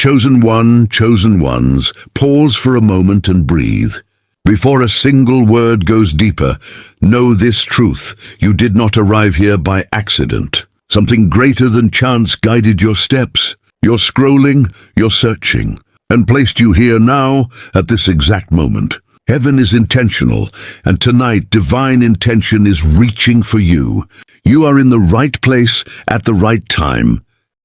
Chosen one, chosen ones, pause for a moment and breathe. Before a single word goes deeper, know this truth: you did not arrive here by accident. Something greater than chance guided your steps, your scrolling, your searching, and placed you here now at this exact moment. Heaven is intentional, and tonight divine intention is reaching for you. You are in the right place at the right time,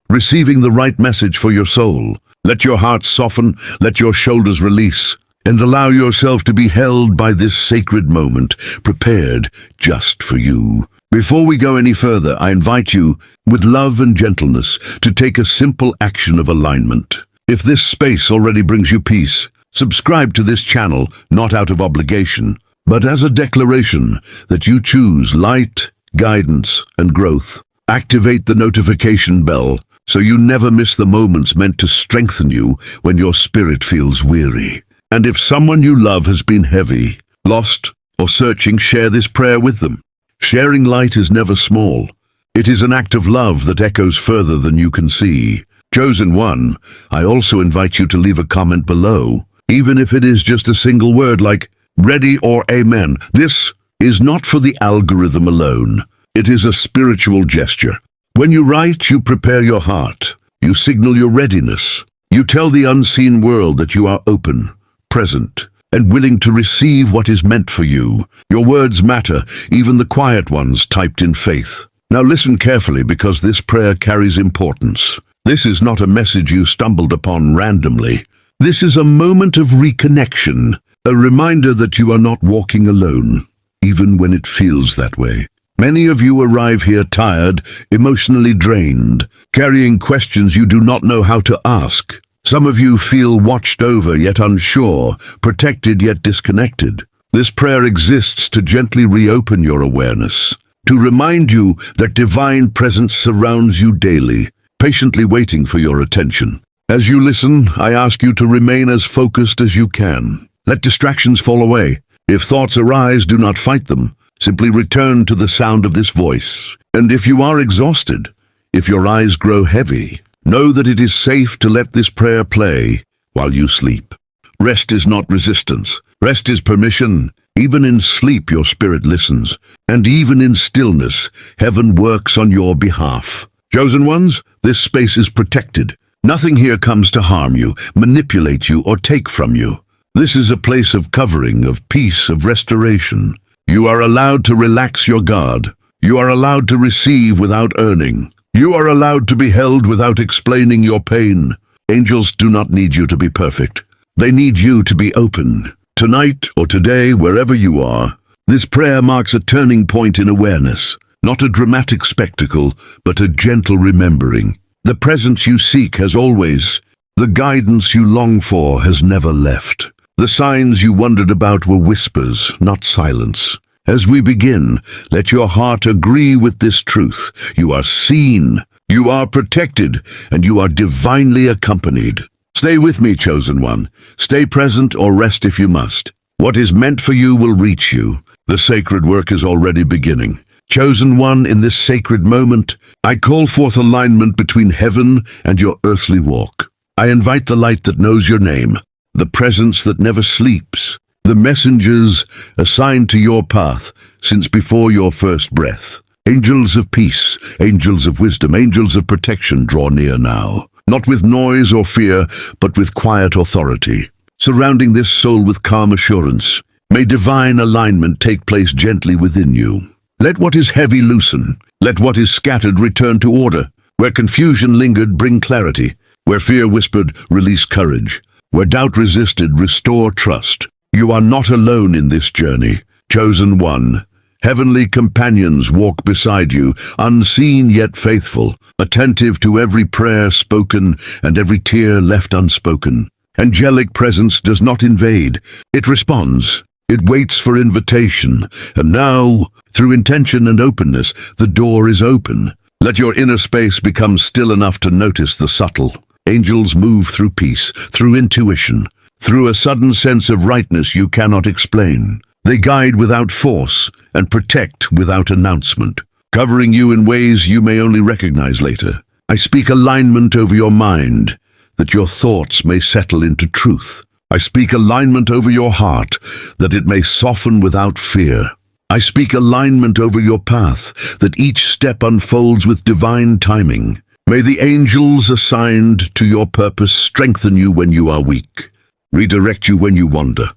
receiving the right message for your soul. Let your heart soften, let your shoulders release, and allow yourself to be held by this sacred moment, prepared just for you. Before we go any further, I invite you, with love and gentleness, to take a simple action of alignment. If this space already brings you peace, subscribe to this channel, not out of obligation, but as a declaration that you choose light, guidance, and growth. Activate the notification bell so you never miss the moments meant to strengthen you when your spirit feels weary. And if someone you love has been heavy, lost, or searching, share this prayer with them. Sharing light is never small. It is an act of love that echoes further than you can see. Chosen one, I also invite you to leave a comment below, even if it is just a single word like ready or amen. This is not for the algorithm alone. It is a spiritual gesture. When you write, you prepare your heart. You signal your readiness. You tell the unseen world that you are open, present, and willing to receive what is meant for you. Your words matter, even the quiet ones typed in faith. Now listen carefully, because this prayer carries importance. This is not a message you stumbled upon randomly. This is a moment of reconnection, a reminder that you are not walking alone, even when it feels that way. Many of you arrive here tired, emotionally drained, carrying questions you do not know how to ask. Some of you feel watched over yet unsure, protected yet disconnected. This prayer exists to gently reopen your awareness, to remind you that divine presence surrounds you daily, patiently waiting for your attention. As you listen, I ask you to remain as focused as you can. Let distractions fall away. If thoughts arise, do not fight them. Simply return to the sound of this voice. And if you are exhausted, if your eyes grow heavy, know that it is safe to let this prayer play while you sleep. Rest is not resistance. Rest is permission. Even in sleep, your spirit listens. And even in stillness, heaven works on your behalf. Chosen ones, this space is protected. Nothing here comes to harm you, manipulate you, or take from you. This is a place of covering, of peace, of restoration. You are allowed to relax your guard. You are allowed to receive without earning. You are allowed to be held without explaining your pain. Angels do not need you to be perfect. They need you to be open. Tonight or today, wherever you are, this prayer marks a turning point in awareness. Not a dramatic spectacle, but a gentle remembering. The presence you seek has always, the guidance you long for has never left. The signs you wondered about were whispers, not silence. As we begin, let your heart agree with this truth. You are seen, you are protected, and you are divinely accompanied. Stay with me, chosen one. Stay present or rest if you must. What is meant for you will reach you. The sacred work is already beginning. Chosen one, in this sacred moment, I call forth alignment between heaven and your earthly walk. I invite the light that knows your name, the presence that never sleeps, the messengers assigned to your path since before your first breath. Angels of peace, angels of wisdom, angels of protection, draw near now. Not with noise or fear, but with quiet authority, surrounding this soul with calm assurance. May divine alignment take place gently within you. Let what is heavy loosen. Let what is scattered return to order. Where confusion lingered, bring clarity. Where fear whispered, release courage. Where doubt resisted, restore trust. You are not alone in this journey. Chosen one. Heavenly companions walk beside you, unseen yet faithful, attentive to every prayer spoken and every tear left unspoken. Angelic presence does not invade. It responds. It waits for invitation. And now, through intention and openness, the door is open. Let your inner space become still enough to notice the subtle. Angels move through peace, through intuition, through a sudden sense of rightness you cannot explain. They guide without force and protect without announcement, covering you in ways you may only recognize later. I speak alignment over your mind. that your thoughts may settle into truth. I speak alignment over your heart, that it may soften without fear. I speak alignment over your path, that each step unfolds with divine timing. May the angels assigned to your purpose strengthen you when you are weak, redirect you when you wander,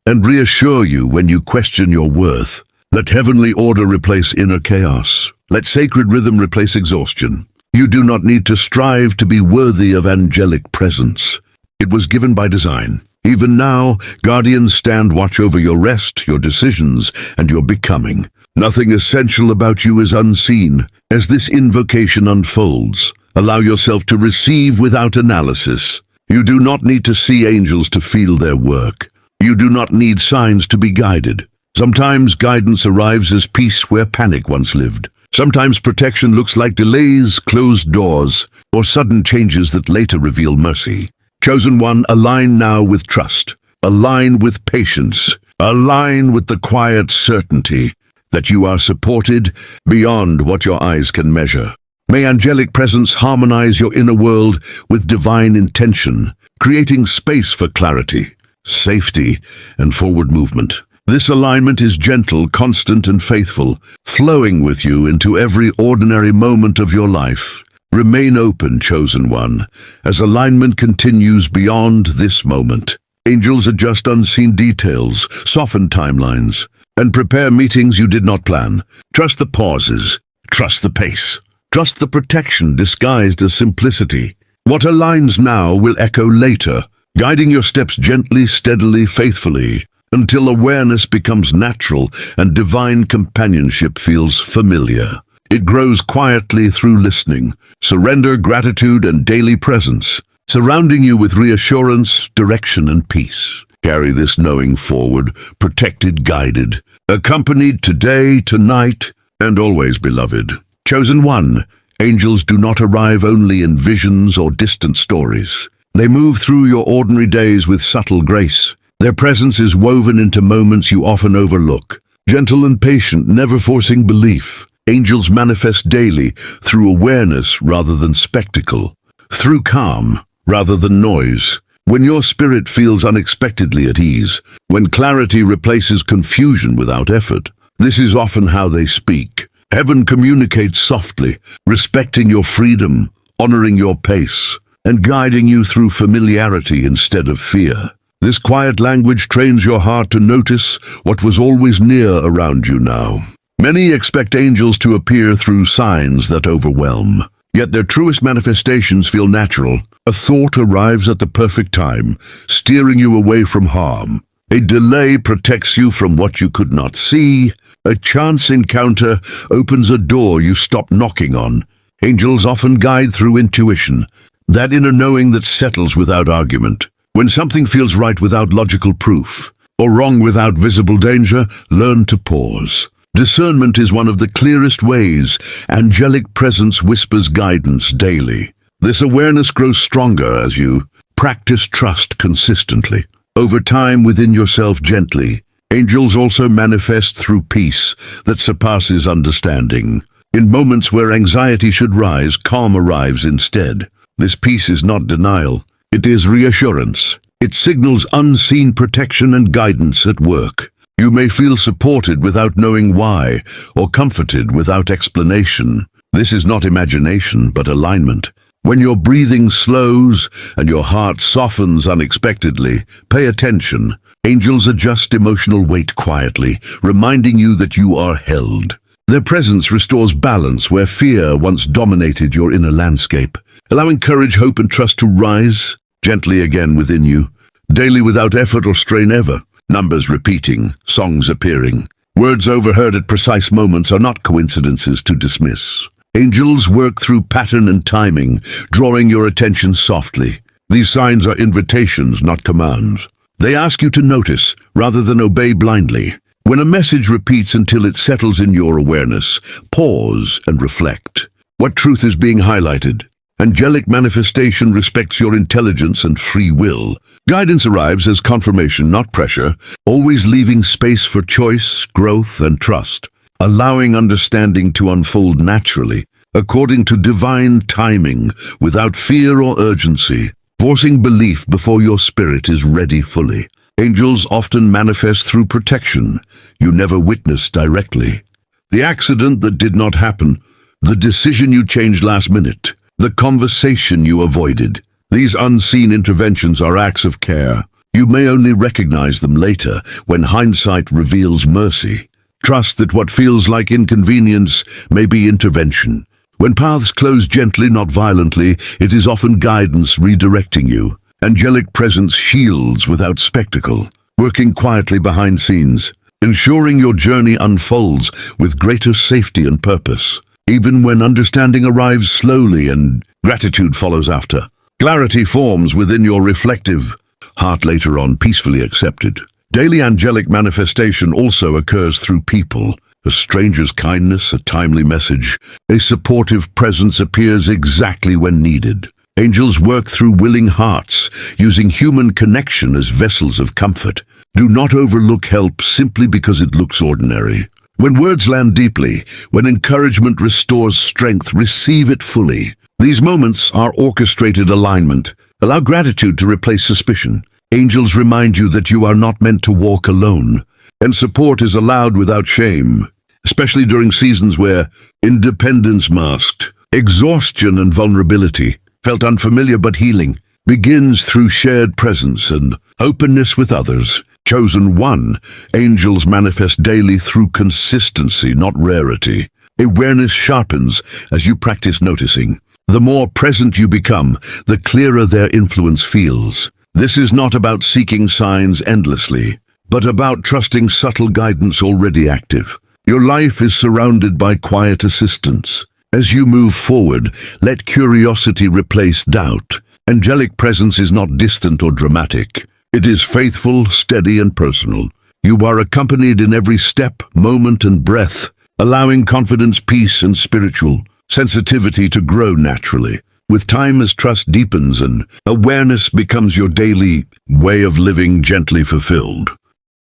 and reassure you when you question your worth. Let heavenly order replace inner chaos. Let sacred rhythm replace exhaustion. You do not need to strive to be worthy of angelic presence. It was given by design. Even now, guardians stand watch over your rest, your decisions, and your becoming. Nothing essential about you is unseen. As this invocation unfolds, allow yourself to receive without analysis. You do not need to see angels to feel their work. You do not need signs to be guided. Sometimes guidance arrives as peace where panic once lived. Sometimes protection looks like delays, closed doors, or sudden changes that later reveal mercy. Chosen one, align now with trust. Align with patience. Align with the quiet certainty that you are supported beyond what your eyes can measure. May angelic presence harmonize your inner world with divine intention, creating space for clarity, safety, and forward movement. This alignment is gentle, constant, and faithful, flowing with you into every ordinary moment of your life. Remain open, chosen one, as alignment continues beyond this moment. Angels adjust unseen details, soften timelines, and prepare meetings you did not plan. Trust the pauses. Trust the pace. Trust the protection disguised as simplicity. What aligns now will echo later, guiding your steps gently, steadily, faithfully, until awareness becomes natural and divine companionship feels familiar. It grows quietly through listening, surrender, gratitude, and daily presence, surrounding you with reassurance, direction, and peace. Carry this knowing forward, protected, guided, accompanied today, tonight, and always, beloved. Chosen one, angels do not arrive only in visions or distant stories. They move through your ordinary days with subtle grace. Their presence is woven into moments you often overlook. Gentle and patient, never forcing belief. Angels manifest daily through awareness rather than spectacle, through calm rather than noise. When your spirit feels unexpectedly at ease, when clarity replaces confusion without effort, this is often how they speak. Heaven communicates softly, respecting your freedom, honoring your pace, and guiding you through familiarity instead of fear. This quiet language trains your heart to notice what was always near around you now. Many expect angels to appear through signs that overwhelm, yet their truest manifestations feel natural. A thought arrives at the perfect time, steering you away from harm. A delay protects you from what you could not see. A chance encounter opens a door you stopped knocking on. Angels often guide through intuition, that inner knowing that settles without argument. When something feels right without logical proof, or wrong without visible danger, learn to pause. Discernment is one of the clearest ways angelic presence whispers guidance daily. This awareness grows stronger as you practice trust consistently. Over time within yourself gently, angels also manifest through peace that surpasses understanding. In moments where anxiety should rise, calm arrives instead. This peace is not denial. It is reassurance. It signals unseen protection and guidance at work. You may feel supported without knowing why, or comforted without explanation. This is not imagination, but alignment. When your breathing slows and your heart softens unexpectedly, pay attention. Angels adjust emotional weight quietly, reminding you that you are held. Their presence restores balance where fear once dominated your inner landscape, allowing courage, hope, and trust to rise gently again within you, daily without effort or strain ever. Numbers repeating, songs appearing. Words overheard at precise moments are not coincidences to dismiss. Angels work through pattern and timing, drawing your attention softly. These signs are invitations, not commands. They ask you to notice, rather than obey blindly. When a message repeats until it settles in your awareness, pause and reflect. What truth is being highlighted? Angelic manifestation respects your intelligence and free will. Guidance arrives as confirmation, not pressure, always leaving space for choice, growth, and trust, allowing understanding to unfold naturally, according to divine timing, without fear or urgency. forcing belief before your spirit is ready fully. Angels often manifest through protection you never witnessed directly. The accident that did not happen, the decision you changed last minute, the conversation you avoided. These unseen interventions are acts of care. You may only recognize them later when hindsight reveals mercy. Trust that what feels like inconvenience may be intervention. When paths close gently, not violently, it is often guidance redirecting you. Angelic presence shields without spectacle, working quietly behind scenes, ensuring your journey unfolds with greater safety and purpose. Even when understanding arrives slowly and gratitude follows after, clarity forms within your reflective heart later on, peacefully accepted. Daily angelic manifestation also occurs through people. A stranger's kindness, a timely message, a supportive presence appears exactly when needed. Angels work through willing hearts, using human connection as vessels of comfort. Do not overlook help simply because it looks ordinary. When words land deeply, when encouragement restores strength, receive it fully. These moments are orchestrated alignment. Allow gratitude to replace suspicion. Angels remind you that you are not meant to walk alone, and support is allowed without shame, especially during seasons where independence masked, exhaustion and vulnerability felt unfamiliar but healing, begins through shared presence and openness with others. Chosen one, angels manifest daily through consistency, not rarity. Awareness sharpens as you practice noticing. The more present you become, the clearer their influence feels. This is not about seeking signs endlessly, but about trusting subtle guidance already active. Your life is surrounded by quiet assistance. As you move forward, let curiosity replace doubt. Angelic presence is not distant or dramatic. It is faithful, steady, and personal. You are accompanied in every step, moment, and breath, allowing confidence, peace, and spiritual sensitivity to grow naturally. With time, as trust deepens and awareness becomes your daily way of living, gently fulfilled.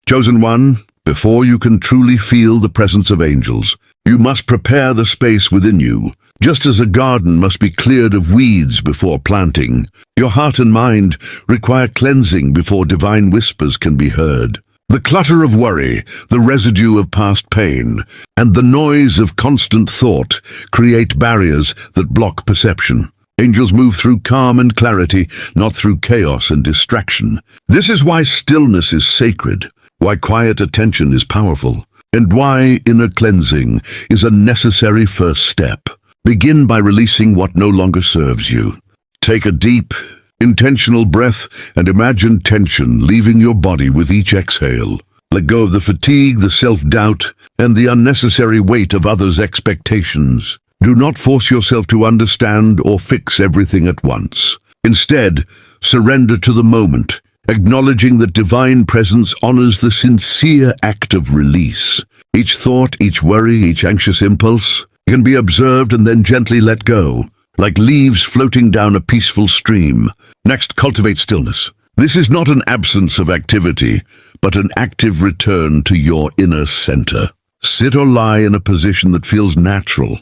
Chosen one, before you can truly feel the presence of angels, you must prepare the space within you. Just as a garden must be cleared of weeds before planting, your heart and mind require cleansing before divine whispers can be heard. The clutter of worry, the residue of past pain, and the noise of constant thought create barriers that block perception. Angels move through calm and clarity, not through chaos and distraction. This is why stillness is sacred, why quiet attention is powerful, and why inner cleansing is a necessary first step. Begin by releasing what no longer serves you. Take a deep, intentional breath and imagine tension leaving your body with each exhale. Let go of the fatigue, the self-doubt, and the unnecessary weight of others' expectations. Do not force yourself to understand or fix everything at once. Instead, surrender to the moment, acknowledging that divine presence honors the sincere act of release. Each thought, each worry, each anxious impulse can be observed and then gently let go, like leaves floating down a peaceful stream. Next, cultivate stillness. This is not an absence of activity, but an active return to your inner center. Sit or lie in a position that feels natural,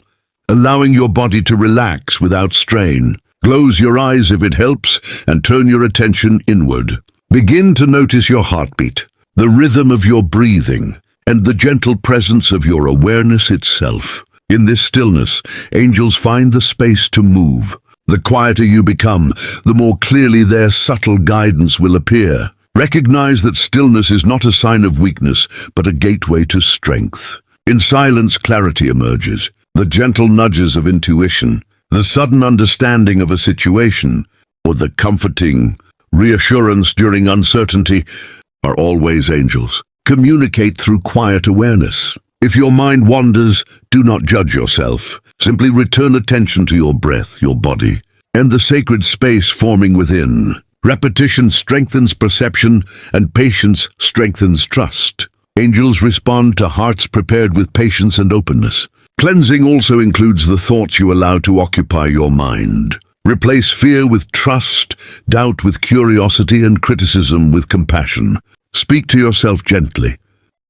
allowing your body to relax without strain. Close your eyes if it helps, and turn your attention inward. Begin to notice your heartbeat, the rhythm of your breathing, and the gentle presence of your awareness itself. In this stillness, angels find the space to move. The quieter you become, the more clearly their subtle guidance will appear. Recognize that stillness is not a sign of weakness, but a gateway to strength. In silence, clarity emerges. The gentle nudges of intuition, the sudden understanding of a situation, or the comforting reassurance during uncertainty are always angels. Communicate through quiet awareness. If your mind wanders, do not judge yourself. Simply return attention to your breath, your body, and the sacred space forming within. Repetition strengthens perception, and patience strengthens trust. Angels respond to hearts prepared with patience and openness. Cleansing also includes the thoughts you allow to occupy your mind. Replace fear with trust, doubt with curiosity, and criticism with compassion. Speak to yourself gently.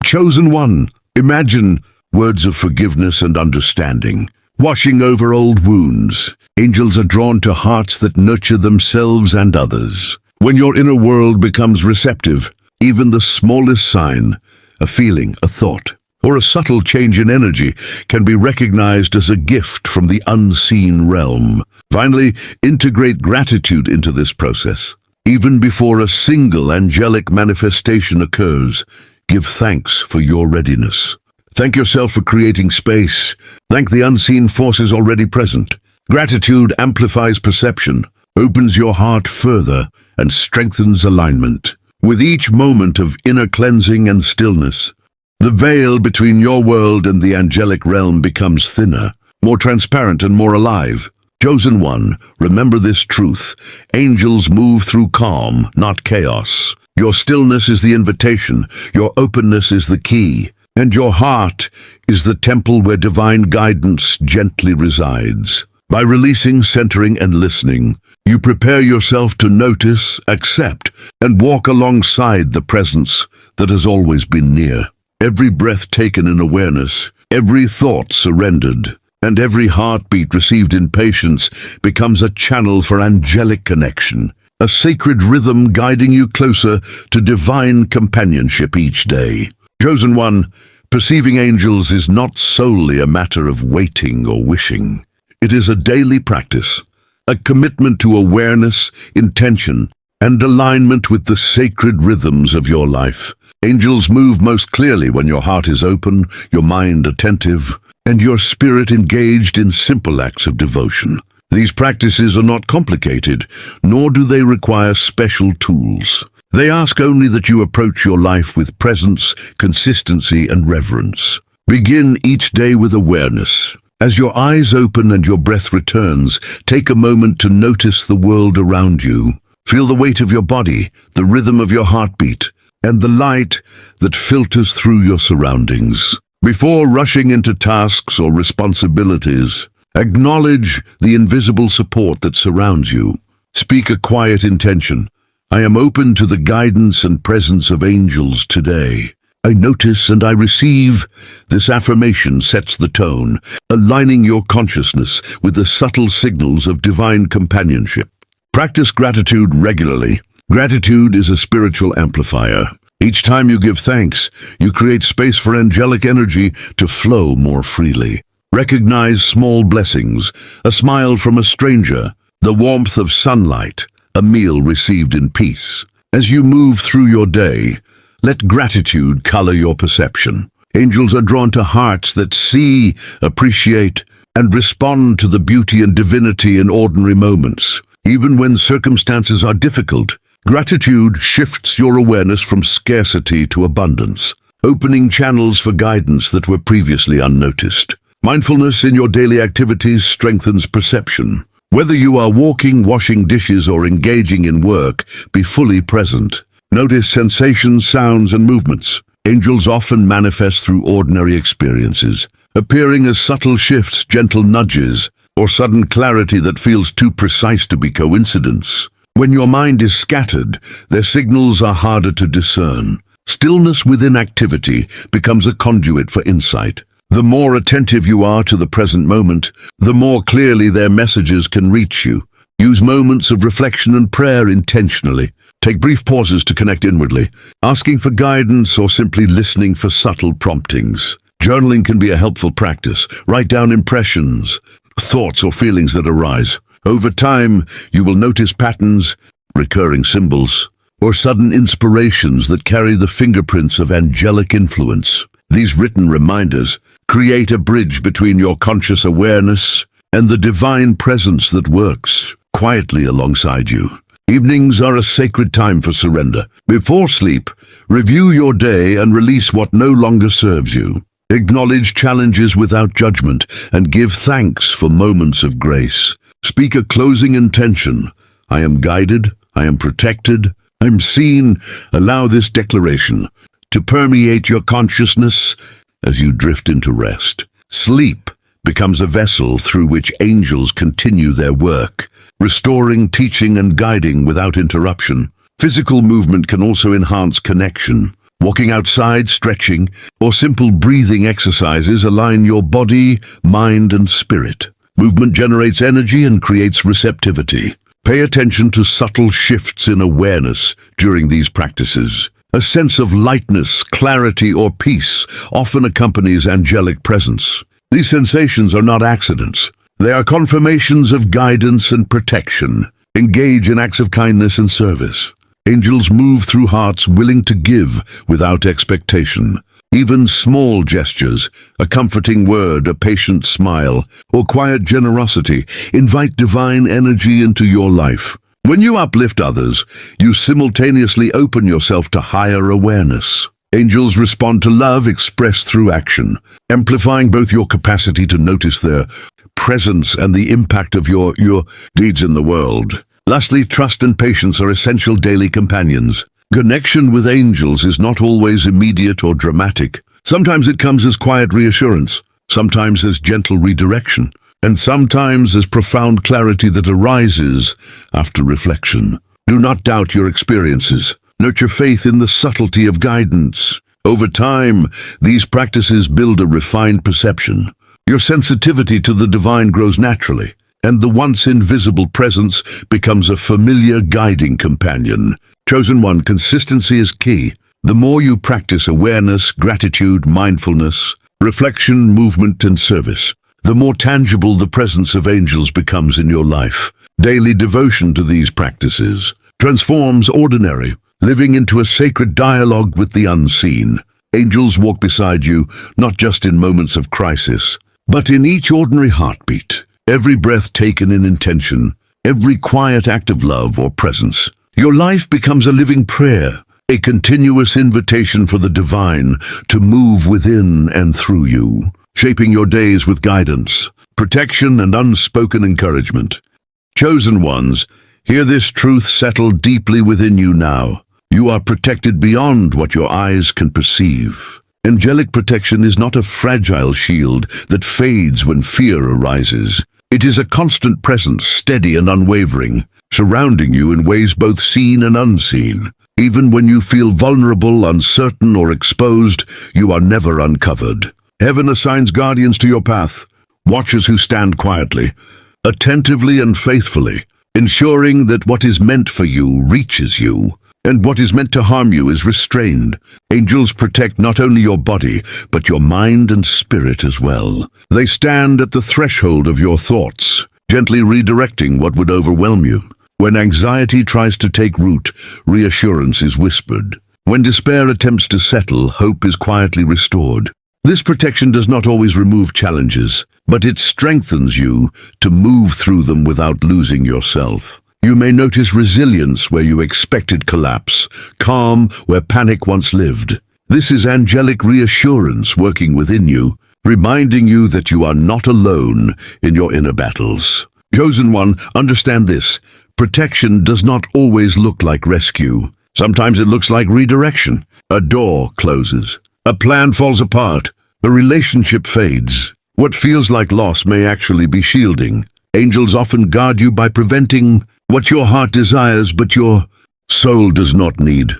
Chosen one, imagine words of forgiveness and understanding. washing over old wounds. Angels are drawn to hearts that nurture themselves and others. When your inner world becomes receptive, even the smallest sign, a feeling, a thought, or a subtle change in energy can be recognized as a gift from the unseen realm. Finally, integrate gratitude into this process. Even before a single angelic manifestation occurs, give thanks for your readiness. Thank yourself for creating space. Thank the unseen forces already present. Gratitude amplifies perception, opens your heart further, and strengthens alignment. With each moment of inner cleansing and stillness, the veil between your world and the angelic realm becomes thinner, more transparent and more alive. Chosen one, remember this truth. Angels move through calm, not chaos. Your stillness is the invitation, your openness is the key, and your heart is the temple where divine guidance gently resides. By releasing, centering, and listening, you prepare yourself to notice, accept, and walk alongside the presence that has always been near. Every breath taken in awareness, every thought surrendered, and every heartbeat received in patience becomes a channel for angelic connection, a sacred rhythm guiding you closer to divine companionship each day. Chosen one, perceiving angels is not solely a matter of waiting or wishing. It is a daily practice, a commitment to awareness, intention, and alignment with the sacred rhythms of your life. Angels move most clearly when your heart is open, your mind attentive, and your spirit engaged in simple acts of devotion. These practices are not complicated, nor do they require special tools. They ask only that you approach your life with presence, consistency, and reverence. Begin each day with awareness. As your eyes open and your breath returns, take a moment to notice the world around you. Feel the weight of your body, the rhythm of your heartbeat, and the light that filters through your surroundings. Before rushing into tasks or responsibilities, acknowledge the invisible support that surrounds you. Speak a quiet intention. I am open to the guidance and presence of angels today. I notice and I receive. This affirmation sets the tone, aligning your consciousness with the subtle signals of divine companionship. Practice gratitude regularly. Gratitude is a spiritual amplifier. Each time you give thanks, you create space for angelic energy to flow more freely. Recognize small blessings, a smile from a stranger, the warmth of sunlight, a meal received in peace. As you move through your day, let gratitude color your perception. Angels are drawn to hearts that see, appreciate, and respond to the beauty and divinity in ordinary moments. Even when circumstances are difficult, gratitude shifts your awareness from scarcity to abundance, opening channels for guidance that were previously unnoticed. Mindfulness in your daily activities strengthens perception. Whether you are walking, washing dishes, or engaging in work, be fully present. Notice sensations, sounds, and movements. Angels often manifest through ordinary experiences, appearing as subtle shifts, gentle nudges, or sudden clarity that feels too precise to be coincidence. When your mind is scattered, their signals are harder to discern. Stillness within activity becomes a conduit for insight. The more attentive you are to the present moment, the more clearly their messages can reach you. Use moments of reflection and prayer intentionally. Take brief pauses to connect inwardly, asking for guidance or simply listening for subtle promptings. Journaling can be a helpful practice. Write down impressions, thoughts, or feelings that arise. Over time, you will notice patterns, recurring symbols, or sudden inspirations that carry the fingerprints of angelic influence. These written reminders create a bridge between your conscious awareness and the divine presence that works quietly alongside you. Evenings are a sacred time for surrender. Before sleep, review your day and release what no longer serves you. Acknowledge challenges without judgment and give thanks for moments of grace. Speak a closing intention. I am guided, I am protected, I'm seen. Allow this declaration to permeate your consciousness as you drift into rest. Sleep becomes a vessel through which angels continue their work, restoring, teaching, and guiding without interruption. Physical movement can also enhance connection. Walking outside, stretching, or simple breathing exercises align your body, mind, and spirit. Movement generates energy and creates receptivity. Pay attention to subtle shifts in awareness during these practices. A sense of lightness, clarity, or peace often accompanies angelic presence. These sensations are not accidents. They are confirmations of guidance and protection. Engage in acts of kindness and service. Angels move through hearts willing to give without expectation. Even small gestures, a comforting word, a patient smile, or quiet generosity invite divine energy into your life. When you uplift others, you simultaneously open yourself to higher awareness. Angels respond to love expressed through action, amplifying both your capacity to notice their presence and the impact of your deeds in the world. Lastly, trust and patience are essential daily companions. Connection with angels is not always immediate or dramatic. Sometimes it comes as quiet reassurance, sometimes as gentle redirection, and sometimes as profound clarity that arises after reflection. Do not doubt your experiences. Nurture faith in the subtlety of guidance. Over time, these practices build a refined perception. Your sensitivity to the divine grows naturally, and the once invisible presence becomes a familiar guiding companion. Chosen one, consistency is key. The more you practice awareness, gratitude, mindfulness, reflection, movement, and service, the more tangible the presence of angels becomes in your life. Daily devotion to these practices transforms ordinary living into a sacred dialogue with the unseen. Angels walk beside you, not just in moments of crisis, but in each ordinary heartbeat. Every breath taken in intention, every quiet act of love or presence. Your life becomes a living prayer, a continuous invitation for the divine to move within and through you, shaping your days with guidance, protection, and unspoken encouragement. Chosen ones, hear this truth settle deeply within you now. You are protected beyond what your eyes can perceive. Angelic protection is not a fragile shield that fades when fear arises. It is a constant presence, steady and unwavering, surrounding you in ways both seen and unseen. Even when you feel vulnerable, uncertain, or exposed, you are never uncovered. Heaven assigns guardians to your path, watchers who stand quietly, attentively and faithfully, ensuring that what is meant for you reaches you, and what is meant to harm you is restrained. Angels protect not only your body, but your mind and spirit as well. They stand at the threshold of your thoughts, gently redirecting what would overwhelm you. When anxiety tries to take root, reassurance is whispered. When despair attempts to settle, hope is quietly restored. This protection does not always remove challenges, but it strengthens you to move through them without losing yourself. You may notice resilience where you expected collapse, calm where panic once lived. This is angelic reassurance working within you, reminding you that you are not alone in your inner battles. Chosen one, understand this. Protection does not always look like rescue. Sometimes it looks like redirection. A door closes. A plan falls apart. A relationship fades. What feels like loss may actually be shielding. Angels often guard you by preventing what your heart desires, but your soul does not need.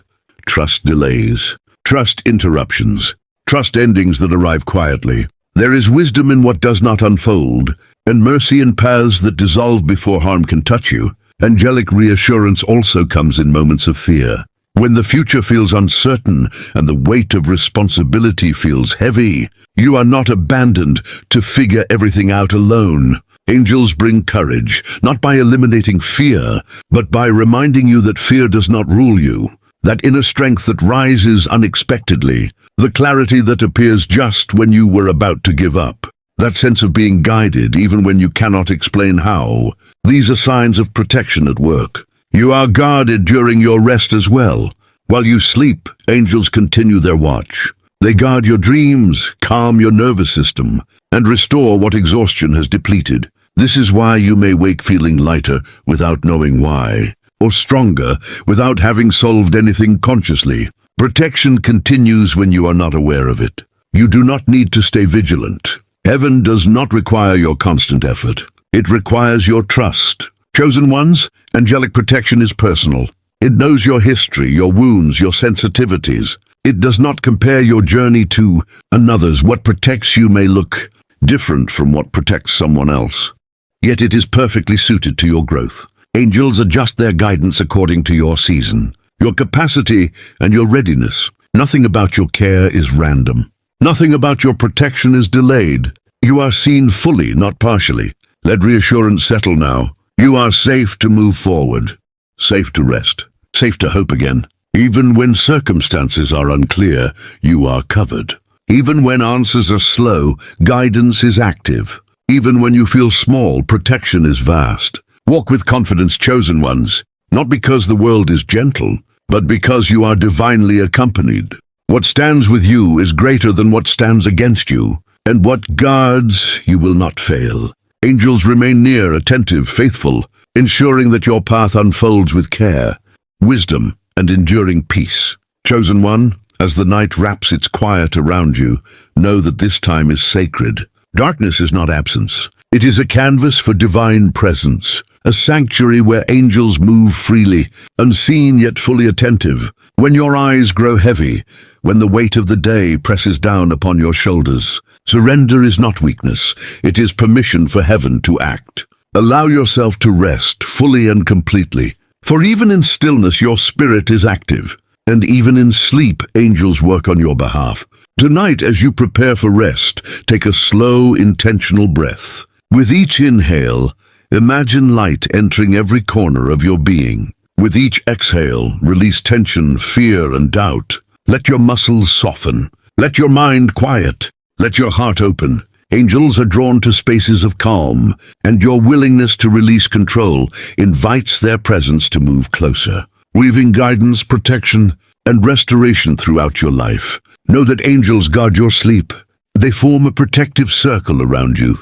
Trust delays. Trust interruptions. Trust endings that arrive quietly. There is wisdom in what does not unfold, and mercy in paths that dissolve before harm can touch you. Angelic reassurance also comes in moments of fear. When the future feels uncertain and the weight of responsibility feels heavy, you are not abandoned to figure everything out alone. Angels bring courage, not by eliminating fear, but by reminding you that fear does not rule you. That inner strength that rises unexpectedly, the clarity that appears just when you were about to give up. That sense of being guided even when you cannot explain how. These are signs of protection at work. You are guarded during your rest as well. While you sleep, angels continue their watch. They guard your dreams, calm your nervous system, and restore what exhaustion has depleted. This is why you may wake feeling lighter without knowing why, or stronger without having solved anything consciously. Protection continues when you are not aware of it. You do not need to stay vigilant. Heaven does not require your constant effort. It requires your trust. Chosen ones, angelic protection is personal. It knows your history, your wounds, your sensitivities. It does not compare your journey to another's. What protects you may look different from what protects someone else, yet it is perfectly suited to your growth. Angels adjust their guidance according to your season, your capacity, and your readiness. Nothing about your care is random. Nothing about your protection is delayed. You are seen fully, not partially. Let reassurance settle now. You are safe to move forward, safe to rest, safe to hope again. Even when circumstances are unclear, you are covered. Even when answers are slow, guidance is active. Even when you feel small, protection is vast. Walk with confidence, chosen ones, not because the world is gentle, but because you are divinely accompanied. What stands with you is greater than what stands against you, and what guards you will not fail. Angels remain near, attentive, faithful, ensuring that your path unfolds with care, wisdom, and enduring peace. Chosen one, as the night wraps its quiet around you, know that this time is sacred. Darkness is not absence. It is a canvas for divine presence, a sanctuary where angels move freely, unseen yet fully attentive. When your eyes grow heavy, when the weight of the day presses down upon your shoulders, surrender is not weakness, it is permission for heaven to act. Allow yourself to rest fully and completely, for even in stillness your spirit is active, and even in sleep angels work on your behalf. Tonight, as you prepare for rest, take a slow, intentional breath. With each inhale, imagine light entering every corner of your being. With each exhale, release tension, fear, and doubt. Let your muscles soften. Let your mind quiet. Let your heart open. Angels are drawn to spaces of calm, and your willingness to release control invites their presence to move closer, weaving guidance, protection, and restoration throughout your life. Know that angels guard your sleep. They form a protective circle around you,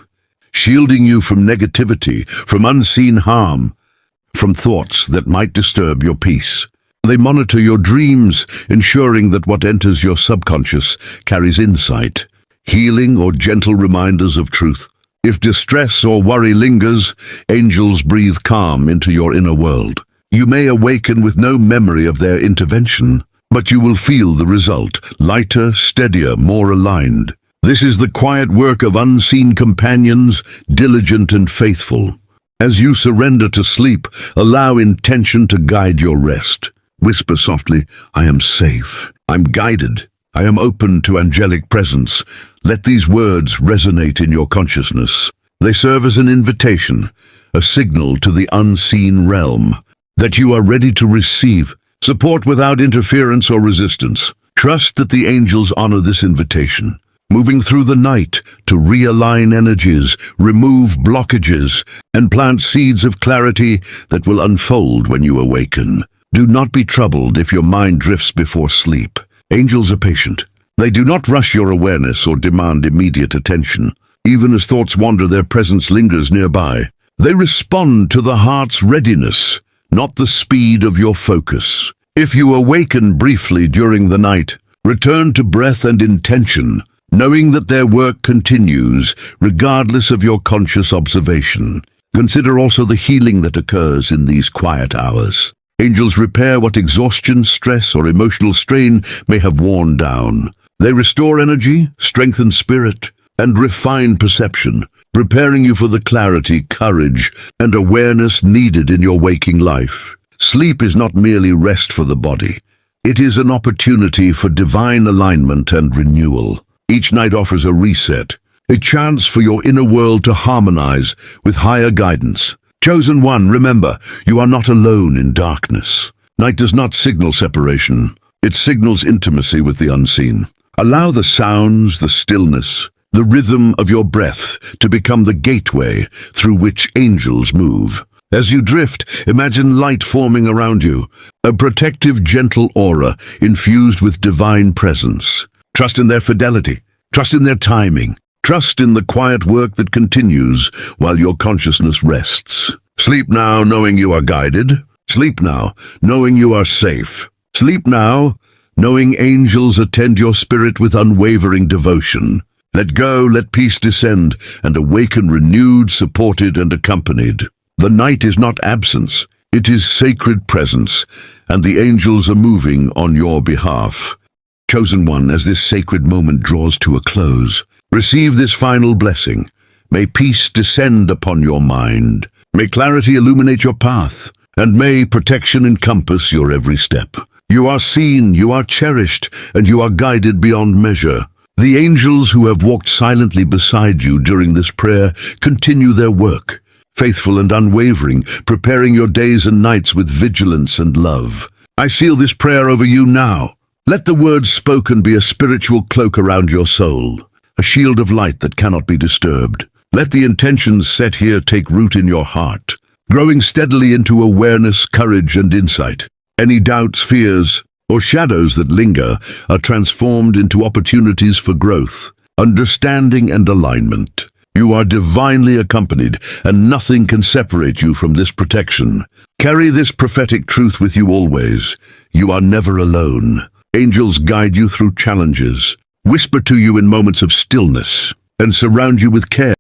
shielding you from negativity, from unseen harm, from thoughts that might disturb your peace. They monitor your dreams, ensuring that what enters your subconscious carries insight, healing, or gentle reminders of truth. If distress or worry lingers, angels breathe calm into your inner world. You may awaken with no memory of their intervention, but you will feel the result, lighter, steadier, more aligned. This is the quiet work of unseen companions, diligent and faithful. As you surrender to sleep, allow intention to guide your rest. Whisper softly, I am safe. I'm guided. I am open to angelic presence. Let these words resonate in your consciousness. They serve as an invitation, a signal to the unseen realm, that you are ready to receive support without interference or resistance. Trust that the angels honor this invitation, moving through the night to realign energies, remove blockages, and plant seeds of clarity that will unfold when you awaken. Do not be troubled if your mind drifts before sleep. Angels are patient. They do not rush your awareness or demand immediate attention. Even as thoughts wander, their presence lingers nearby. They respond to the heart's readiness, not the speed of your focus. If you awaken briefly during the night, return to breath and intention, knowing that their work continues regardless of your conscious observation. Consider also the healing that occurs in these quiet hours. Angels repair what exhaustion, stress, or emotional strain may have worn down. They restore energy, strengthen spirit, and refine perception, preparing you for the clarity, courage, and awareness needed in your waking life. Sleep is not merely rest for the body. It is an opportunity for divine alignment and renewal. Each night offers a reset, a chance for your inner world to harmonize with higher guidance. Chosen one, remember, you are not alone in darkness. Night does not signal separation. It signals intimacy with the unseen. Allow the sounds, the stillness, the rhythm of your breath to become the gateway through which angels move. As you drift, imagine light forming around you, a protective, gentle aura infused with divine presence. Trust in their fidelity. Trust in their timing. Trust in the quiet work that continues while your consciousness rests. Sleep now knowing you are guided. Sleep now knowing you are safe. Sleep now knowing angels attend your spirit with unwavering devotion. Let go, let peace descend, and awaken renewed, supported, and accompanied. The night is not absence, it is sacred presence, and the angels are moving on your behalf. Chosen one, as this sacred moment draws to a close, receive this final blessing. May peace descend upon your mind. May clarity illuminate your path. And may protection encompass your every step. You are seen, you are cherished, and you are guided beyond measure. The angels who have walked silently beside you during this prayer continue their work, faithful and unwavering, preparing your days and nights with vigilance and love. I seal this prayer over you now. Let the words spoken be a spiritual cloak around your soul, a shield of light that cannot be disturbed. Let the intentions set here take root in your heart, growing steadily into awareness, courage, and insight. Any doubts, fears, or shadows that linger are transformed into opportunities for growth, understanding, and alignment. You are divinely accompanied, and nothing can separate you from this protection. Carry this prophetic truth with you always. You are never alone. Angels guide you through challenges, whisper to you in moments of stillness, and surround you with care.